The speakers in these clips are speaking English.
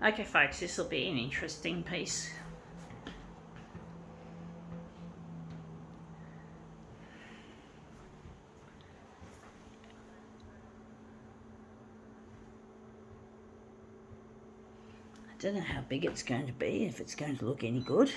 Okay folks, this will be an interesting piece. I don't know how big it's going to be, if it's going to look any good.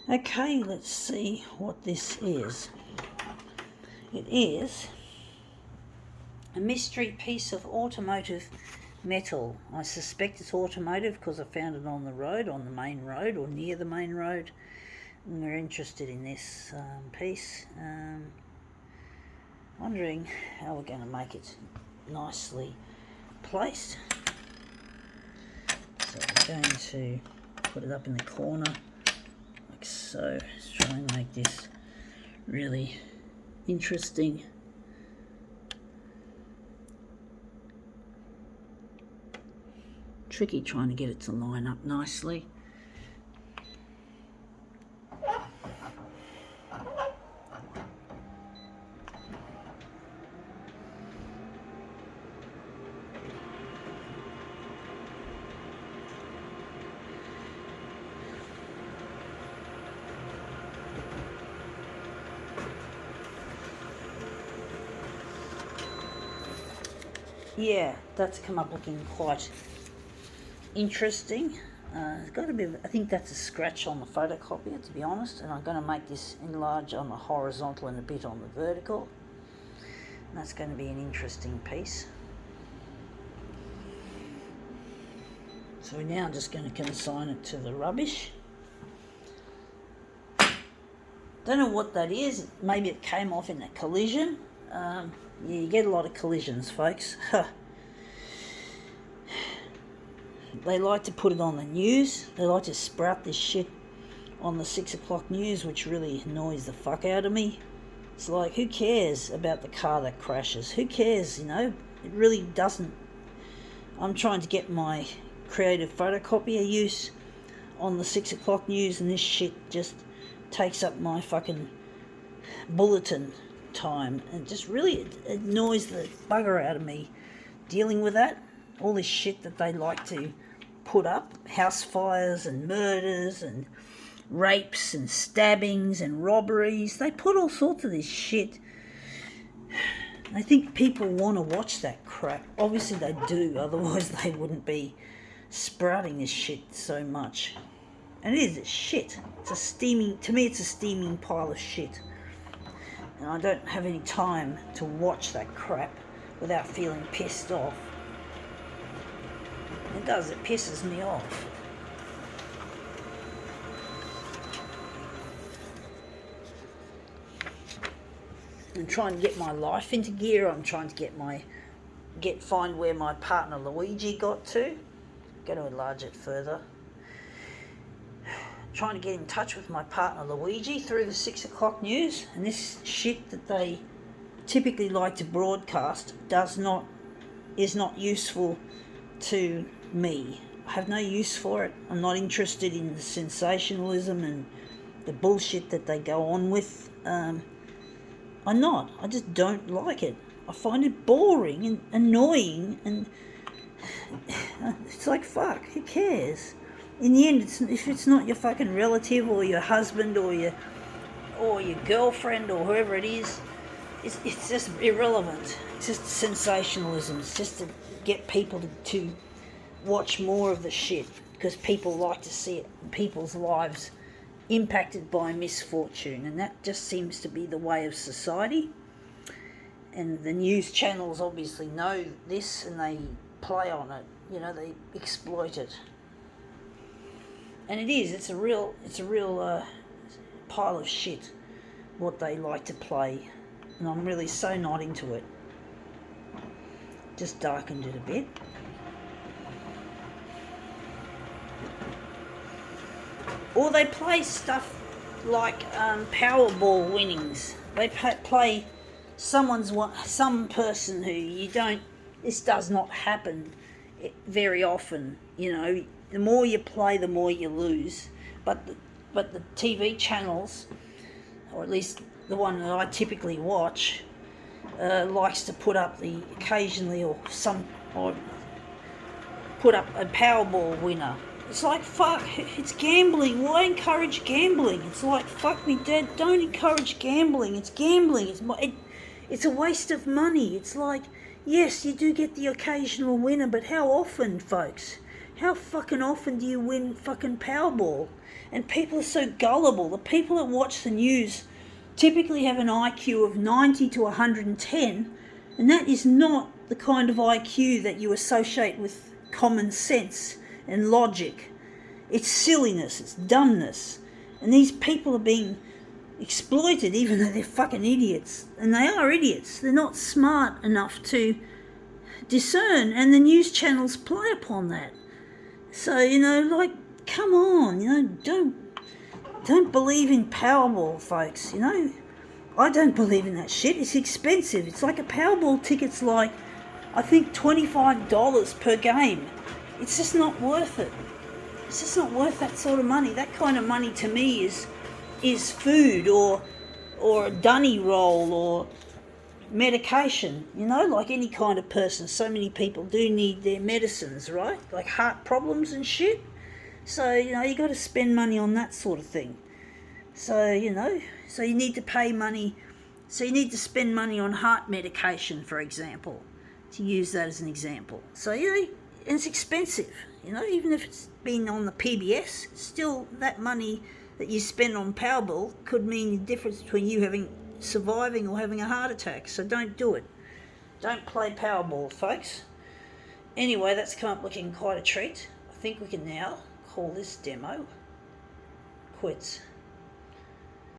Okay, let's see what this is. It is a mystery piece of automotive metal. I suspect it's automotive because I found it on the road, on the main road or near the main road. And we're interested in this piece. Wondering how we're going to make it nicely placed. So we're going to put it up in the corner like so. Let's try and make this really interesting. Tricky trying to get it to line up nicely. Yeah, that's come up looking quite interesting. It's got a bit of, I think that's a scratch on the photocopier, to be honest, and I'm going to make this enlarge on the horizontal and a bit on the vertical. And that's going to be an interesting piece. So we're now just going to consign it to the rubbish. Don't know what that is. Maybe it came off in a collision. Yeah, you get a lot of collisions, folks. They like to put it on the news. They like to sprout this shit on the 6 o'clock news, which really annoys the fuck out of me. It's like, who cares about the car that crashes? Who cares, you know? It really doesn't. I'm trying to get my creative photocopier use on the 6 o'clock news, and this shit just takes up my fucking bulletin time, and just really annoys the bugger out of me dealing with that. All this shit that they like to put up, house fires and murders and rapes and stabbings and robberies, they put all sorts of this shit. I think people want to watch that crap. Obviously they do, otherwise they wouldn't be sprouting this shit so much. And it is a shit. It's a steaming pile of shit. And I don't have any time to watch that crap without feeling pissed off. It does, it pisses me off. I'm trying to get my life into gear. I'm trying to find where my partner Luigi got to. I'm going to enlarge it further. Trying to get in touch with my partner Luigi through the 6 o'clock news, and this shit that they typically like to broadcast is not useful to me. I have no use for it. I'm not interested in the sensationalism and the bullshit that they go on with. I'm not. I just don't like it. I find it boring and annoying, and it's like, fuck, who cares? In the end, if it's not your fucking relative or your husband or your girlfriend or whoever it is, it's just irrelevant. It's just sensationalism. It's just to get people to watch more of the shit because people like to see it, people's lives impacted by misfortune, and that just seems to be the way of society. And the news channels obviously know this, and they play on it. You know, they exploit it. And it's a real pile of shit what they like to play, and I'm really so not into it. Just darkened it a bit. Or they play stuff like Powerball winnings. They play some person who you don't. This does not happen very often. You know, the more you play, the more you lose. But the TV channels, or at least the one that I typically watch, likes to put up occasionally or put up a Powerball winner. It's like, fuck, it's gambling. Why encourage gambling? It's like, fuck me dead, don't encourage gambling. It's gambling. It's a waste of money. It's like, yes, you do get the occasional winner, but how often, folks? How fucking often do you win fucking Powerball? And people are so gullible. The people that watch the news typically have an IQ of 90 to 110, and that is not the kind of IQ that you associate with common sense and logic. It's silliness, it's dumbness, and these people are being exploited even though they're fucking idiots. And they are idiots. They're not smart enough to discern, and the news channels play upon that. So, you know, like, come on, you know, don't believe in Powerball, folks, you know. I don't believe in that shit. It's expensive. It's like a Powerball ticket's like, I think, $25 per game. It's just not worth it. It's just not worth that sort of money. That kind of money to me is food or a dunny roll or medication, you know, like any kind of person. So many people do need their medicines, right? Like heart problems and shit. So, you know, you got to spend money on that sort of thing. So, you know, so you need to pay money. So you need to spend money on heart medication, for example, to use that as an example. So, you know, it's expensive, you know, even if it's been on the PBS, still that money that you spend on Powerball could mean the difference between you surviving or having a heart attack. So don't do it. Don't play Powerball, folks. Anyway, that's come up looking quite a treat. I think we can now call this demo quits.